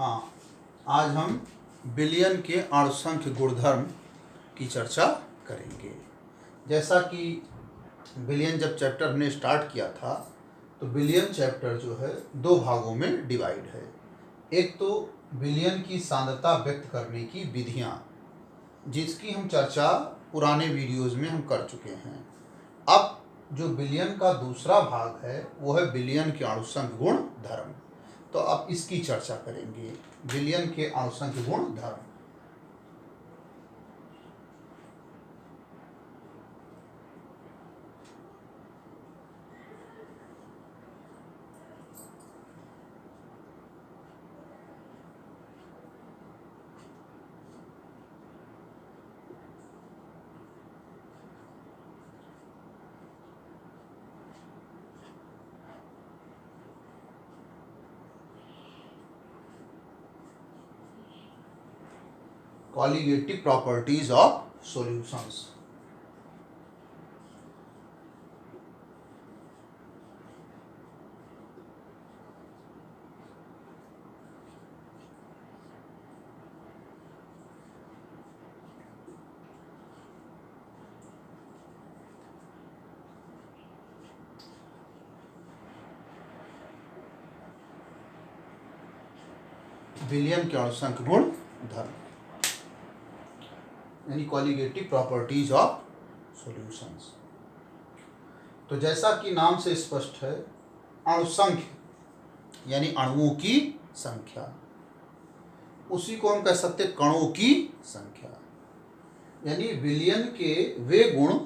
हाँ, आज हम विलयन के अणुसंख्य गुणधर्म की चर्चा करेंगे। जैसा कि विलयन जब चैप्टर हमने स्टार्ट किया था तो विलयन चैप्टर जो है दो भागों में डिवाइड है। एक तो विलयन की सांद्रता व्यक्त करने की विधियाँ, जिसकी हम चर्चा पुराने वीडियोज़ में हम कर चुके हैं। अब जो विलयन का दूसरा भाग है वो है विलयन के अणुसंख्य गुण धर्म। तो अब इसकी चर्चा करेंगे, विलयन के अणुसंख्य गुण धर्म। Colligative properties of solutions। विलयन के अणुसंख्य गुण धर्म यानी कॉलिगेटिव प्रॉपर्टीज ऑफ सॉल्यूशंस। तो जैसा कि नाम से स्पष्ट है, अणुसंख्य यानी अणुओं की संख्या, उसी को हम कह सकते हैं कणों की संख्या। यानी विलयन के वे गुण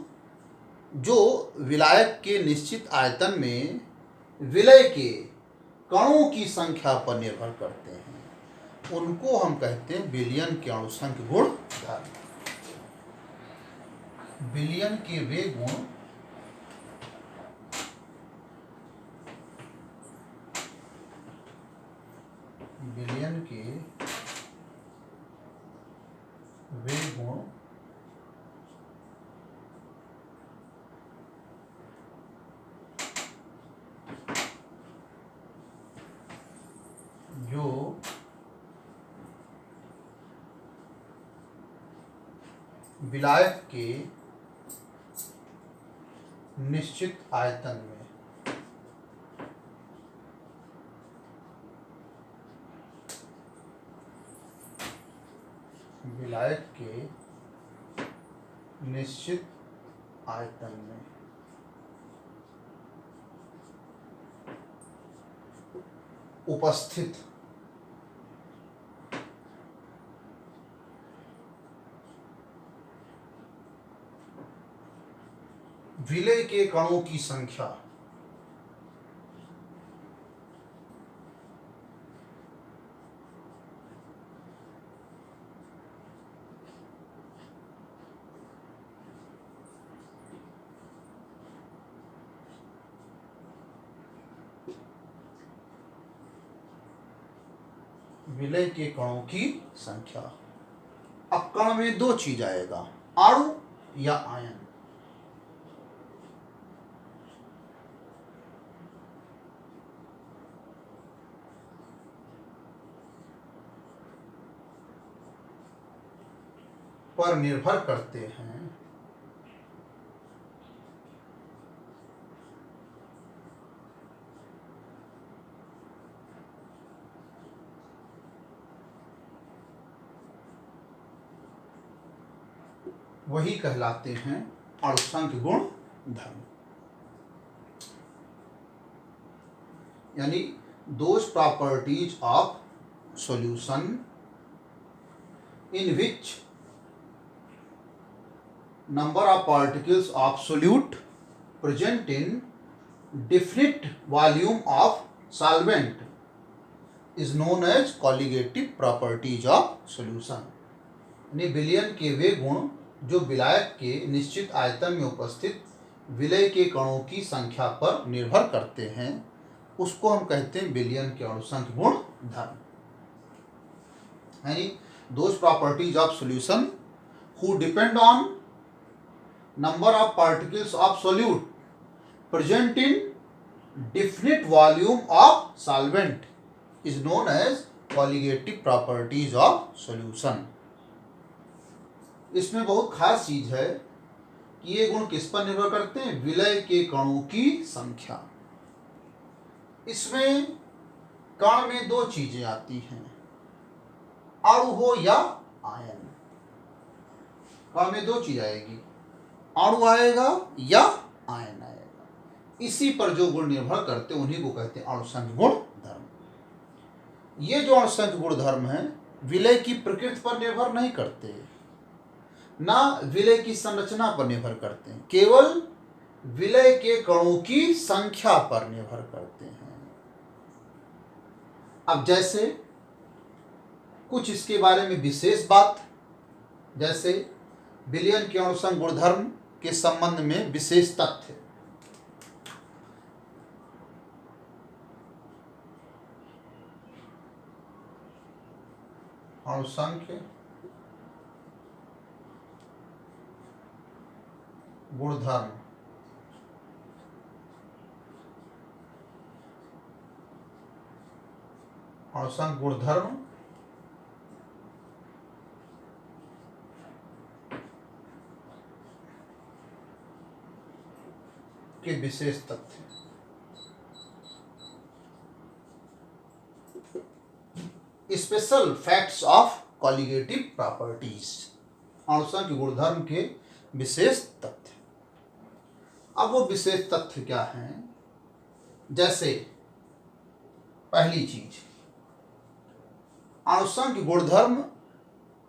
जो विलायक के निश्चित आयतन में विलय के कणों की संख्या पर निर्भर करते हैं, उनको हम कहते हैं विलयन के अणुसंख्य गुण धर्म। विलयन के वे गुण विलयन के वे गुण जो विलायक के निश्चित आयतन में विलायक के निश्चित आयतन में उपस्थित विलय के कणों की संख्या विलय के कणों की संख्या। अब कण में दो चीज आएगा, अणु या आयन। पर निर्भर करते हैं वही कहलाते हैं अणुसंख्य गुण धर्म। यानी those properties of solution in which number of particles of solute present in definite volume of solvent is known as colligative properties of solution। यानी विलयन के वे गुण जो विलायक के निश्चित आयतन में उपस्थित विलय के कणों की संख्या पर निर्भर करते हैं, उसको हम कहते हैं विलयन के अणुसंख्य गुण धर्म। यानी those properties of solution who depend on number of particles of solute present in definite volume of solvent is known as colligative properties of solution. इसमें बहुत खास चीज है कि ये गुण किस पर निर्भर करते हैं? विलय के कणों की संख्या। इसमें कण में दो चीजें आती हैं, अणु हो या आयन। कण में दो चीज आएगी, अणु आएगा या आयन आएगा। इसी पर जो गुण निर्भर करते हैं उन्हीं को कहते हैं अणुसंख्य गुण धर्म। ये जो अणुसंख्य गुण धर्म है विलय की प्रकृति पर निर्भर नहीं करते, ना विलय की संरचना पर निर्भर करते हैं, केवल विलय के कणों की संख्या पर निर्भर करते हैं। अब जैसे कुछ इसके बारे में विशेष बात, जैसे विलयन के अणुसंख्य गुणधर्म के संबंध में विशेष तथ्य। अणुसंख्य गुणधर्म अणुसंख्य गुणधर्म के विशेष तथ्य। Special facts of colligative properties, अणुसंख्य गुणधर्म के विशेष तथ्य। अब वो विशेष तथ्य क्या हैं? जैसे पहली चीज, अणुसंख्य गुणधर्म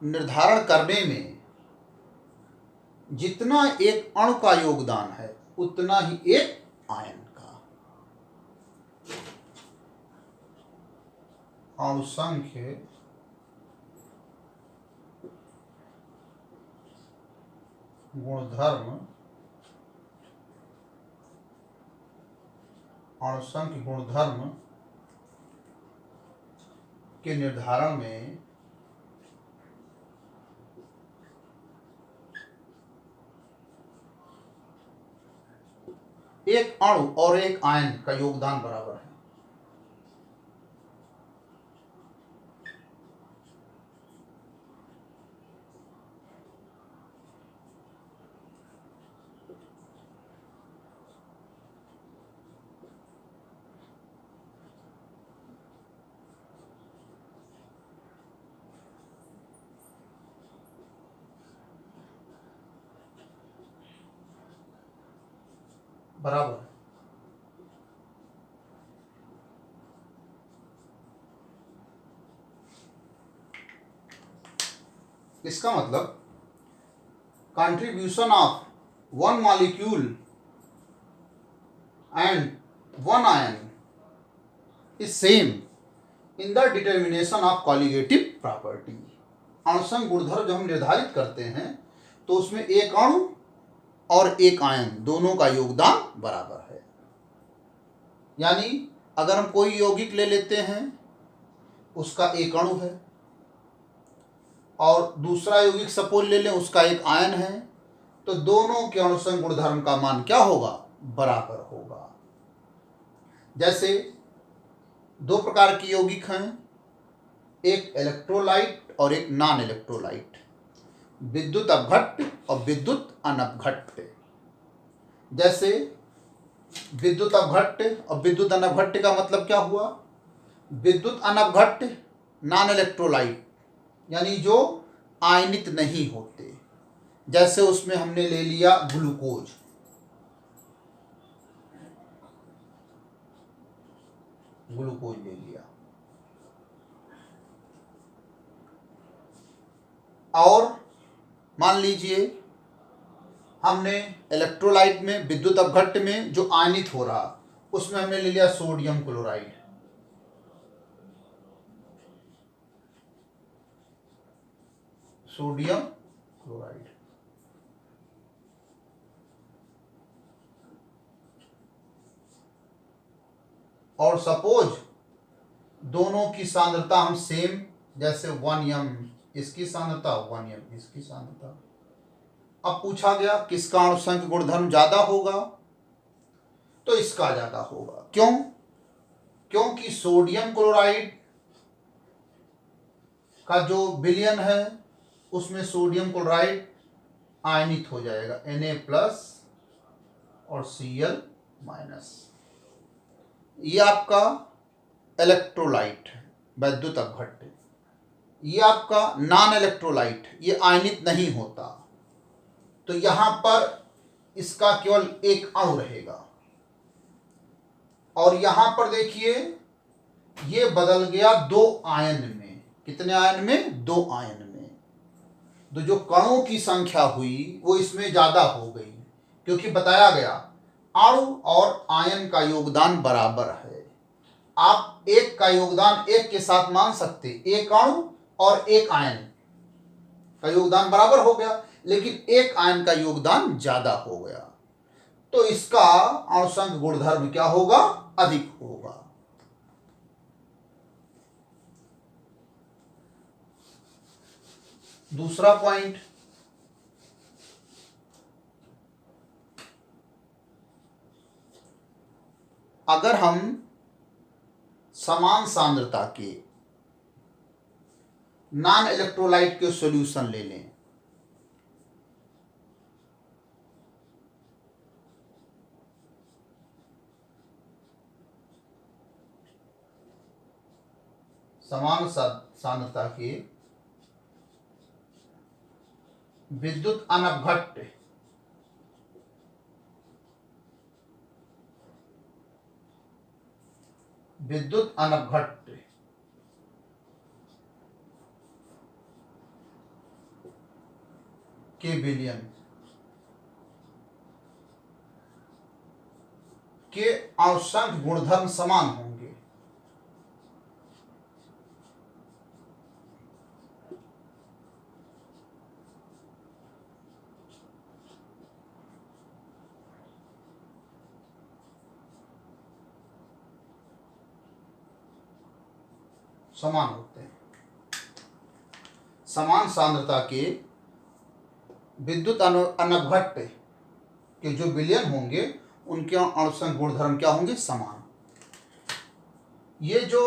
निर्धारण करने में जितना एक अणु का योगदान है उतना ही एक आयन का। अणुसंख्य गुणधर्म अणुसंख्य गुणधर्म के निर्धारण में एक अणु और एक आयन का योगदान बराबर है। बराबर है। इसका मतलब contribution of one molecule and one ion is same in the determination of colligative property. अणुसंख्य गुणधर्म जब हम निर्धारित करते हैं तो उसमें एक अणु और एक आयन दोनों का योगदान बराबर है। यानी अगर हम कोई यौगिक ले लेते हैं, उसका एक अणु है और दूसरा यौगिक सपोज ले लें, उसका एक आयन है, तो दोनों के अणुसंख्य गुणधर्म का मान क्या होगा? बराबर होगा। जैसे दो प्रकार की यौगिक हैं, एक इलेक्ट्रोलाइट और एक नॉन इलेक्ट्रोलाइट, विद्युत अपघट्य और विद्युत अनपघट्य। जैसे विद्युत अपघट्य और विद्युत अनपघट्य का मतलब क्या हुआ? विद्युत अनपघट्य नॉन इलेक्ट्रोलाइट यानी जो आयनित नहीं होते, जैसे उसमें हमने ले लिया ग्लूकोज, ले लिया, और मान लीजिए हमने इलेक्ट्रोलाइट में विद्युत अपघट्य में जो आयनित हो रहा उसमें हमने ले लिया सोडियम क्लोराइड। और सपोज दोनों की सांद्रता हम सेम, जैसे 1m इसकी सांद्रता 1m इसकी सांद्रता। अब पूछा गया किसका अणुसंख्य गुणधर्म ज्यादा होगा, तो इसका ज्यादा होगा। क्यों? क्योंकि सोडियम क्लोराइड का जो विलयन है उसमें सोडियम क्लोराइड आयनित हो जाएगा Na+ और Cl-। ये आपका इलेक्ट्रोलाइट है, वैद्युत अपघट्य। ये आपका नॉन इलेक्ट्रोलाइट, ये आयनित नहीं होता, तो यहां पर इसका केवल एक अणु रहेगा। और यहां पर देखिए ये बदल गया 2 आयन में। कितने आयन में? 2 आयन में। तो जो कणों की संख्या हुई वो इसमें ज्यादा हो गई, क्योंकि बताया गया अणु और आयन का योगदान बराबर है। आप एक का योगदान एक के साथ मान सकते, एक अणु और एक आयन का योगदान बराबर हो गया, लेकिन एक आयन का योगदान ज्यादा हो गया, तो इसका अणुसंघ गुणधर्म क्या होगा? अधिक होगा। दूसरा पॉइंट, अगर हम समान सांद्रता के नॉन इलेक्ट्रोलाइट के सॉल्यूशन ले लें, समान सांद्रता के विद्युत अनपघट्य के विलयन के अणुसंघ गुणधर्म समान होंगे। समान होते हैं। समान सांद्रता के विद्युत अनपघट्य के जो विलयन होंगे उनके अणुसंघ गुणधर्म क्या होंगे? समान। ये जो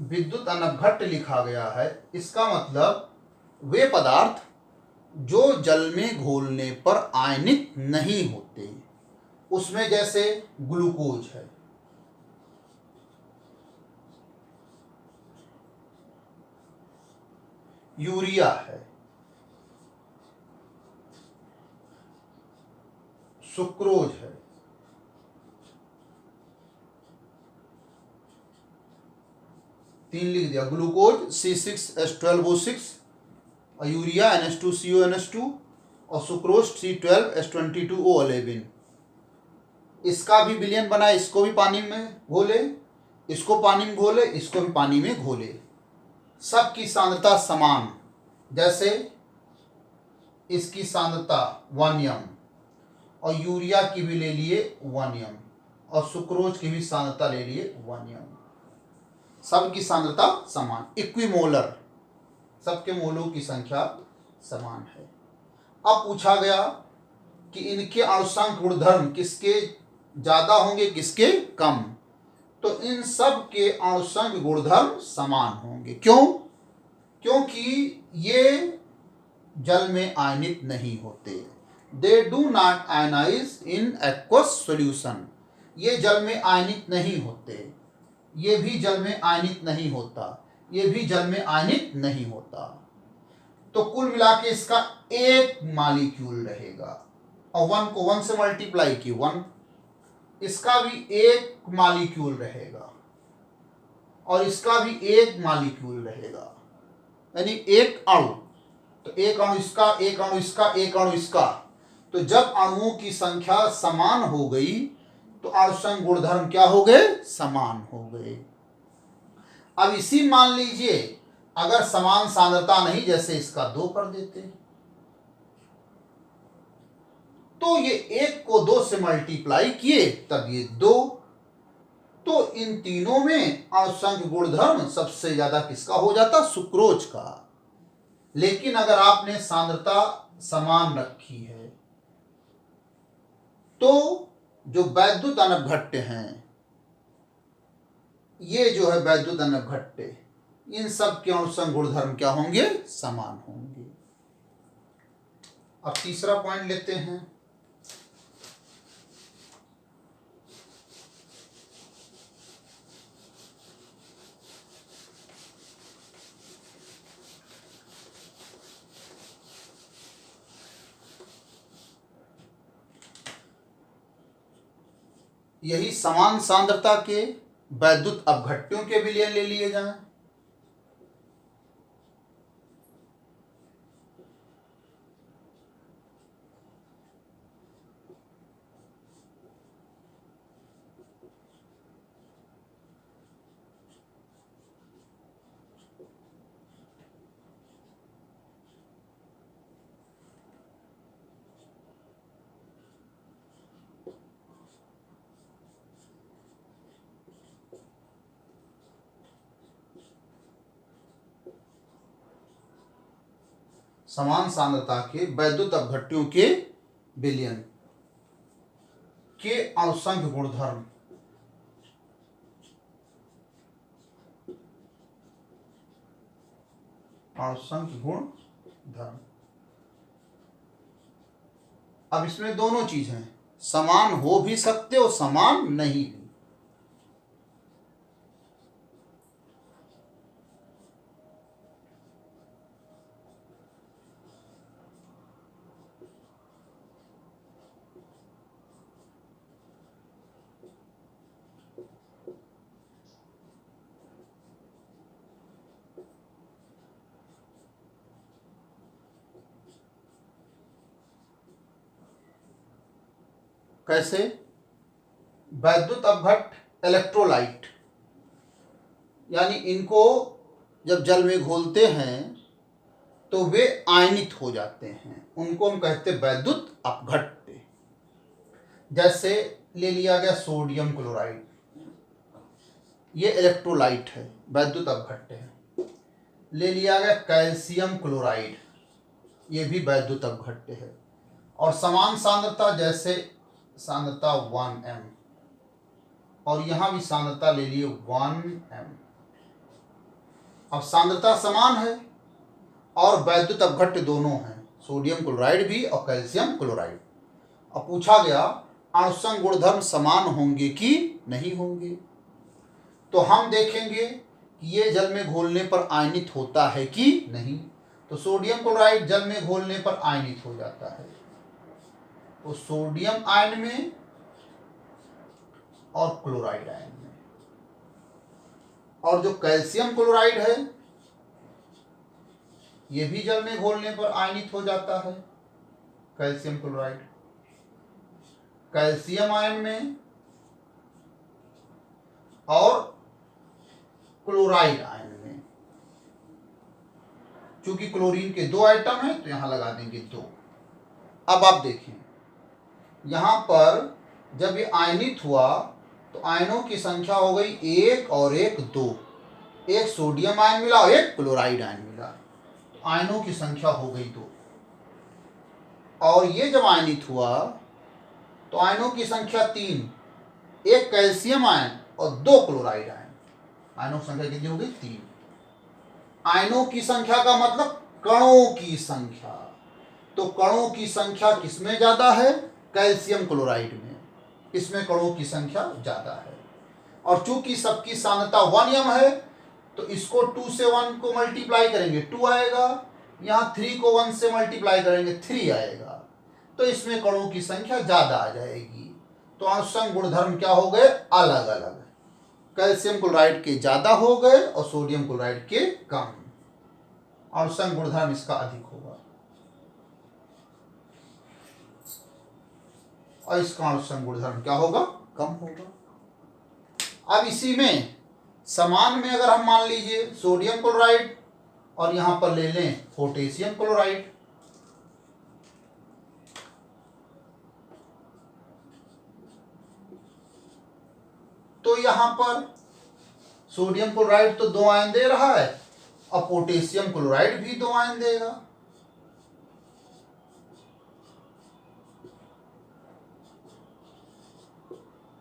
विद्युत अनपघट्य लिखा गया है, इसका मतलब वे पदार्थ जो जल में घोलने पर आयनित नहीं होते, उसमें जैसे ग्लूकोज है, यूरिया है, सुक्रोज है, तीन लिख दिया, ग्लूकोज C6H12O6 और यूरिया NH2CO NH2 और सुक्रोज C12H22O11। इसका भी विलयन बना, इसको भी पानी में घोले, इसको पानी में घोले, इसको भी पानी में घोले, सबकी सांद्रता समान। जैसे इसकी सांद्रता 1 m और यूरिया की भी ले लिए 1 m और सुक्रोज की भी सांद्रता ले लिए 1 m, सबकी सांद्रता समान, इक्विमोलर, सबके मोलों की संख्या समान है। अब पूछा गया कि इनके अणुसंघ गुणधर्म किसके ज्यादा होंगे, किसके कम? तो इन सब के अणुसंघ गुणधर्म समान होंगे। क्यों? क्योंकि ये जल में आयनित नहीं होते। They do not ionize in aqueous solution. ये जल में आयनित नहीं होते, ये भी जल में आयनित नहीं होता, ये भी जल में आयनित नहीं होता। तो कुल मिला के इसका एक मॉलिक्यूल रहेगा, और 1 को 1 से मल्टीप्लाई की 1, इसका भी एक मॉलिक्यूल रहेगा और इसका भी एक मॉलिक्यूल रहेगा, यानी एक अणु। तो एक अणु इसका, एक अणु इसका, एक अणु इसका। तो जब अणुओं की संख्या समान हो गई तो अणुसंघ गुणधर्म क्या हो गए? समान हो गए। अब इसी मान लीजिए अगर समान सांद्रता नहीं, जैसे इसका 2 कर देते, तो ये 1 को 2 से मल्टीप्लाई किए तब ये 2। तो इन तीनों में अणुसंघ गुणधर्म सबसे ज्यादा किसका हो जाता? सुक्रोज का। लेकिन अगर आपने सांद्रता समान रखी है तो जो वैद्युत अनपघट्य हैं, ये जो है वैद्युत अनपघट्य, इन सब के अणुसंघ गुणधर्म क्या होंगे? समान होंगे। अब तीसरा पॉइंट लेते हैं। यही समान सांद्रता के वैद्युत अपघट्यों के विलयन ले लिए जाएं। समान सांद्रता के वैद्युत अपघट्यों के विलयन के अणुसंघ गुणधर्म गुणधर्म। अब इसमें दोनों चीज हैं, समान हो भी सकते और समान नहीं भी। कैसे? वैद्युत अपघट्ट इलेक्ट्रोलाइट, यानी इनको जब जल में घोलते हैं तो वे आयनित हो जाते हैं, उनको हम कहते हैं वैद्युत अपघट्ट। जैसे ले लिया गया सोडियम क्लोराइड, ये इलेक्ट्रोलाइट है, वैद्युत अपघट्ट है। ले लिया गया कैल्शियम क्लोराइड, ये भी वैद्युत अपघट्ट है। और समान सांद्रता, जैसे सांद्रता 1m, और यहां भी सांद्रता ले लिए 1m। अब सांद्रता समान है और वैद्युत अपघट्ट दोनों हैं, सोडियम क्लोराइड भी और कैल्शियम क्लोराइड। अब पूछा गया अणुसंघ गुणधर्म समान होंगे कि नहीं होंगे, तो हम देखेंगे कि ये जल में घोलने पर आयनित होता है कि नहीं। तो सोडियम क्लोराइड जल में घोलने पर आयनित हो जाता है, तो सोडियम आयन में और क्लोराइड आयन में। और जो कैल्शियम क्लोराइड है ये भी जल में घोलने पर आयनित हो जाता है। कैल्शियम क्लोराइड कैल्शियम आयन में और क्लोराइड आयन में। चूंकि क्लोरीन के 2 आइटम हैं तो यहां लगा देंगे 2। अब आप देखें, यहां पर जब ये आयनित हुआ तो आयनों की संख्या हो गई 1 और 1 2। एक सोडियम आयन मिला और एक क्लोराइड आयन मिला, तो आयनों की संख्या हो गई 2। और ये जब आयनित हुआ तो आयनों की संख्या 3, एक कैल्शियम आयन और 2 क्लोराइड आयन। आयनों की संख्या कितनी हो गई? 3। आयनों की संख्या का मतलब कणों की संख्या, तो कणों की संख्या किसमें ज्यादा है? कैल्शियम क्लोराइड में, इसमें कणों की संख्या ज्यादा है। और चूंकि सबकी सांद्रता 1m है तो इसको 2 से 1 को मल्टीप्लाई करेंगे 2 आएगा, यहाँ 3 को 1 से मल्टीप्लाई करेंगे 3 आएगा, तो इसमें कणों की संख्या ज्यादा आ जाएगी। तो अणुसंघ गुणधर्म क्या हो गए? अलग अलग। कैल्शियम क्लोराइड के ज्यादा हो गए और सोडियम क्लोराइड के कम। अणुसंघ गुणधर्म इसका अधिक होगा और इसका अणुसंघ गुणधर्म क्या होगा? कम होगा। अब इसी में समान में अगर हम मान लीजिए सोडियम क्लोराइड और यहां पर ले लें पोटेशियम क्लोराइड, तो यहां पर सोडियम क्लोराइड तो 2 आयन दे रहा है और पोटेशियम क्लोराइड भी 2 आयन देगा,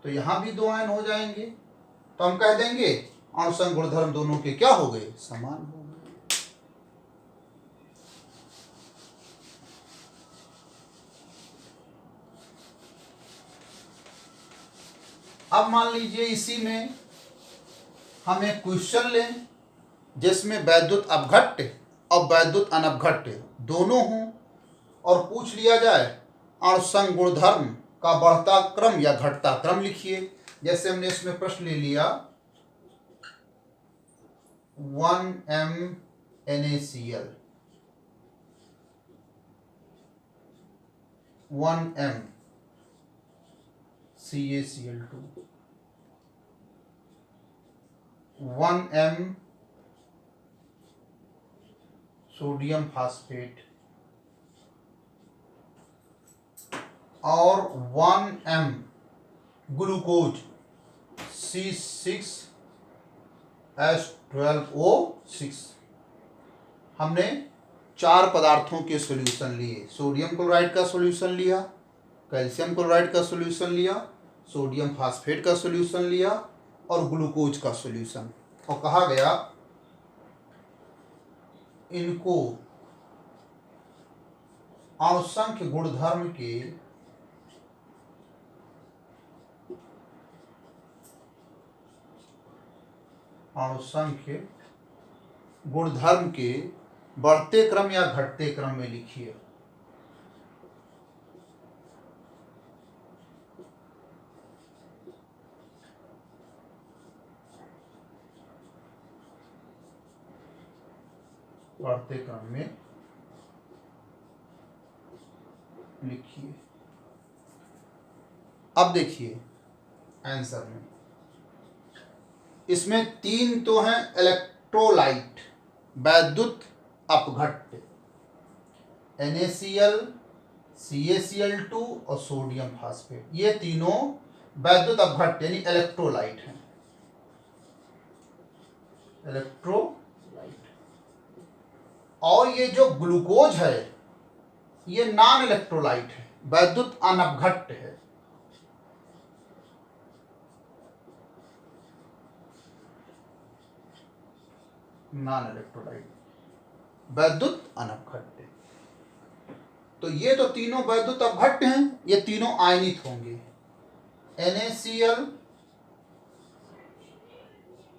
तो यहां भी 2 आयन हो जाएंगे। तो हम कह देंगे अणुसंघ गुणधर्म दोनों के क्या हो गए, समान हो गए। अब मान लीजिए इसी में हम एक क्वेश्चन लें जिसमें वैद्युत अपघट्य और वैद्युत अनपघट्य दोनों हों और पूछ लिया जाए अणुसंघ गुणधर्म का बढ़ता क्रम या घटता क्रम लिखिए। जैसे हमने इसमें प्रश्न ले लिया 1m NaCl 1m CaCl2 1m sodium phosphate और 1m ग्लूकोज C6H12O6। हमने 4 पदार्थों के सॉल्यूशन लिए। सोडियम क्लोराइड का सॉल्यूशन लिया, कैल्शियम क्लोराइड का सॉल्यूशन लिया, सोडियम फास्फेट का सॉल्यूशन लिया और ग्लूकोज का सॉल्यूशन। और कहा गया इनको अणुसंख्य गुणधर्म के बढ़ते क्रम या घटते क्रम में लिखिए। बढ़ते क्रम में लिखिए। अब देखिए आंसर में इसमें 3 तो हैं इलेक्ट्रोलाइट वैद्युत अपघट्य NaCl CaCl2 और सोडियम फास्फेट, ये तीनों वैद्युत अपघट्य यानी इलेक्ट्रोलाइट हैं। इलेक्ट्रोलाइट। और ये जो ग्लूकोज है ये नॉन इलेक्ट्रोलाइट है, वैद्युत अनपघट्य है। नॉन इलेक्ट्रोलाइट वैद्युत अनपघट्य। तो ये तो तीनों वैद्युत अपघट्य हैं, ये तीनों आयनित होंगे। NaCl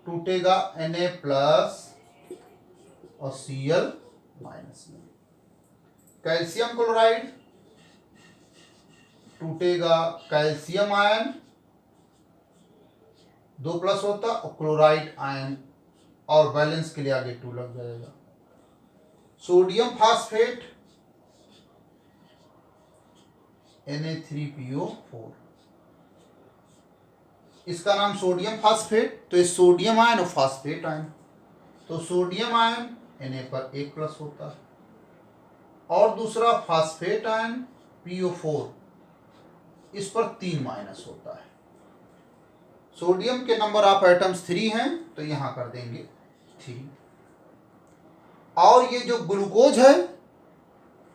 टूटेगा Na प्लस और Cl माइनस में। कैल्शियम क्लोराइड टूटेगा कैल्शियम आयन 2 प्लस होता और क्लोराइड आयन और बैलेंस के लिए आगे 2 लग जाएगा। सोडियम फास्फेट Na3PO4, इसका नाम सोडियम फास्फेट, तो ये सोडियम आयन और फास्फेट आयन, तो सोडियम आयन Na पर 1 प्लस होता है और दूसरा फास्फेट आयन PO4 इस पर 3 माइनस होता है। सोडियम के नंबर ऑफ एटम्स 3 हैं तो यहां कर देंगे 3। और ये जो ग्लूकोज है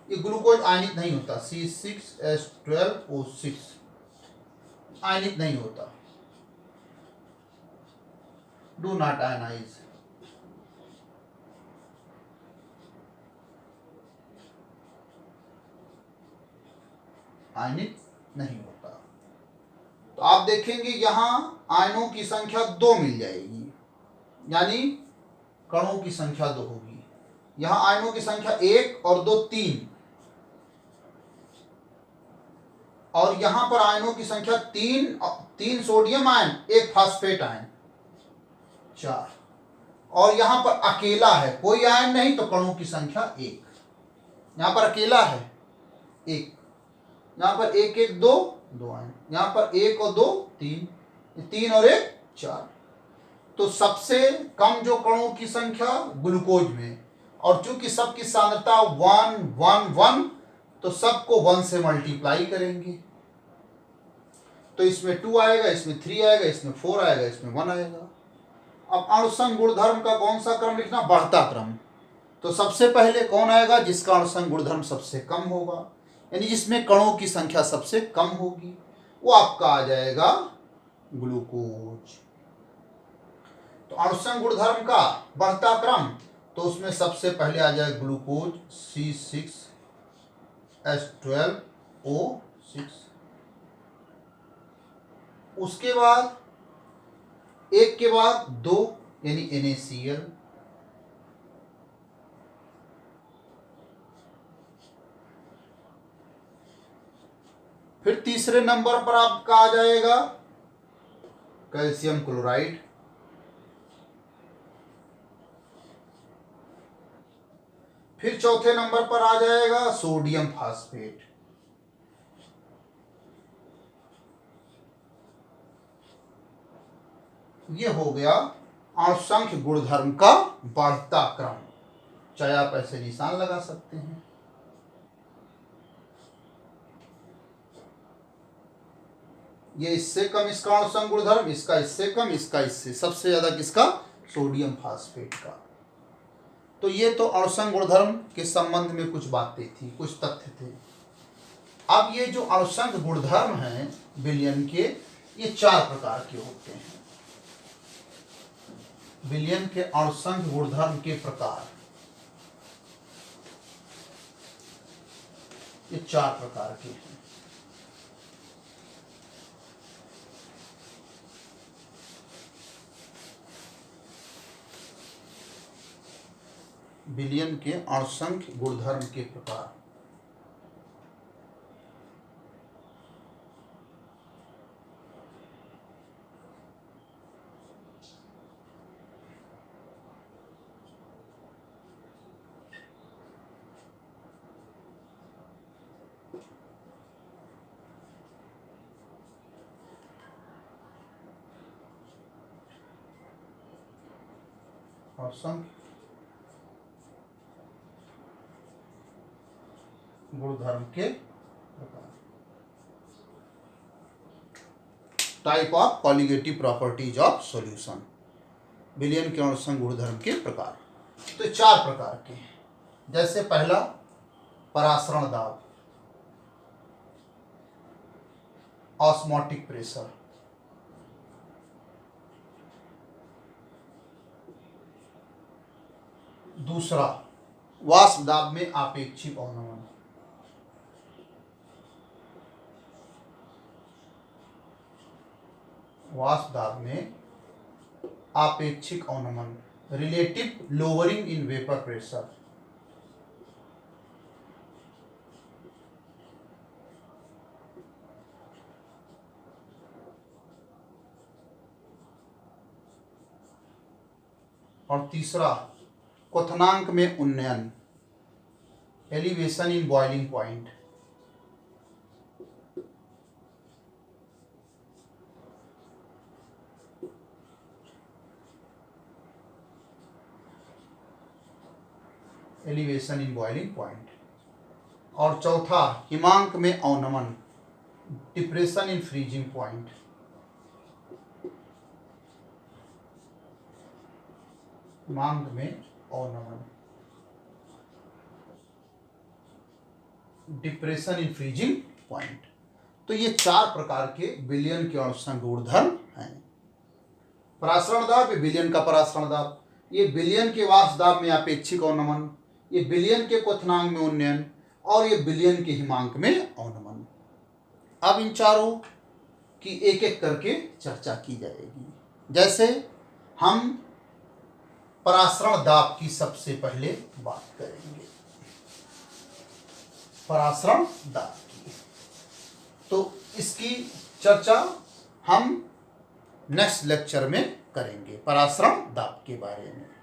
ये ग्लूकोज आयनित नहीं होता, C6H12O6 आयनित नहीं होता, डू नॉट आयनाइज। आयनित नहीं होता। तो आप देखेंगे यहां आयनों की संख्या 2 मिल जाएगी, यानी कणों की संख्या 2 होगी। यहां आयनों की संख्या 1 और 2 3, और यहां पर आयनों की संख्या 3 सोडियम आयन 1 फास्फेट आयन 4, और यहां पर अकेला है कोई आयन नहीं तो कणों की संख्या 1। यहां पर अकेला है 1, यहां पर 1 1 2 2 आयन, यहां पर 1 और 2 3, 3 और 1 4। तो सबसे कम जो कणों की संख्या ग्लूकोज में, और चूंकि सबकी सांद्रता 1 1 1 तो सबको 1 से मल्टीप्लाई करेंगे, तो इसमें 2 आएगा, इसमें 3 आएगा, इसमें 4 आएगा, इसमें 1 आएगा। अब अणुसंघ गुणधर्म का कौन सा क्रम लिखना, बढ़ता क्रम। तो सबसे पहले कौन आएगा, जिसका अणुसंघ गुणधर्म सबसे कम होगा, यानी जिसमें कणों की संख्या सबसे कम होगी, वो आपका आ जाएगा ग्लूकोज। तो अणुसंघ गुणधर्म का बढ़ता क्रम, तो उसमें सबसे पहले आ जाए ग्लूकोज C6H12O6, उसके बाद एक के बाद दो यानी NaCl, फिर तीसरे नंबर पर आपका आ जाएगा कैल्शियम क्लोराइड, फिर चौथे नंबर पर आ जाएगा सोडियम फास्फेट, ये हो गया अणुसंख्य गुणधर्म का बढ़ता क्रम। चाहे आप ऐसे निशान लगा सकते हैं। ये इससे कम इसका अणुसंख्य गुणधर्म, इसका इससे कम, इसका इससे, सबसे ज्यादा किसका? सोडियम फास्फेट का। तो ये तो अणुसंख्य गुणधर्म के संबंध में कुछ बातें थी, कुछ तथ्य थे। अब ये जो अणुसंख्य गुणधर्म हैं विलयन के, ये 4 प्रकार के होते हैं। विलयन के अणुसंख्य गुणधर्म के प्रकार, ये 4 प्रकार के हैं। विलयन के अणुसंख्य गुणधर्म के प्रकार। अणुसंख्य गुणधर्म के प्रकार। Type of colligative properties of solution, विलयन के अणुसंख्य गुणधर्म के प्रकार। तो 4 प्रकार के हैं। जैसे पहला परासरण दाब, ऑस्मोटिक प्रेशर। दूसरा वाष्प दाब में आपेक्षिक अवनमन। वाष्प दाब में आपेक्षिक अवनमन, relative lowering in vapour pressure. और तीसरा क्वथनांक में उन्नयन, elevation in boiling point. Elevation in boiling point. और चौथा हिमांक में अवनमन, डिप्रेशन इन फ्रीजिंग पॉइंट। हिमांक में अवनमन, डिप्रेशन इन फ्रीजिंग पॉइंट। तो ये 4 प्रकार के विलयन के अणुसंख्य गुणधर्म हैं। परासरण दाब, ये विलयन का परासरण दाब। ये विलयन के वाष्प दाब में आपेक्षिक अवनमन, ये विलयन के क्वथनांक में उन्नयन, और ये विलयन के हिमांक में अवनमन। अब इन चारों की एक एक करके चर्चा की जाएगी। जैसे हम परासरण दाब की सबसे पहले बात करेंगे, परासरण दाब की। तो इसकी चर्चा हम नेक्स्ट लेक्चर में करेंगे, परासरण दाब के बारे में।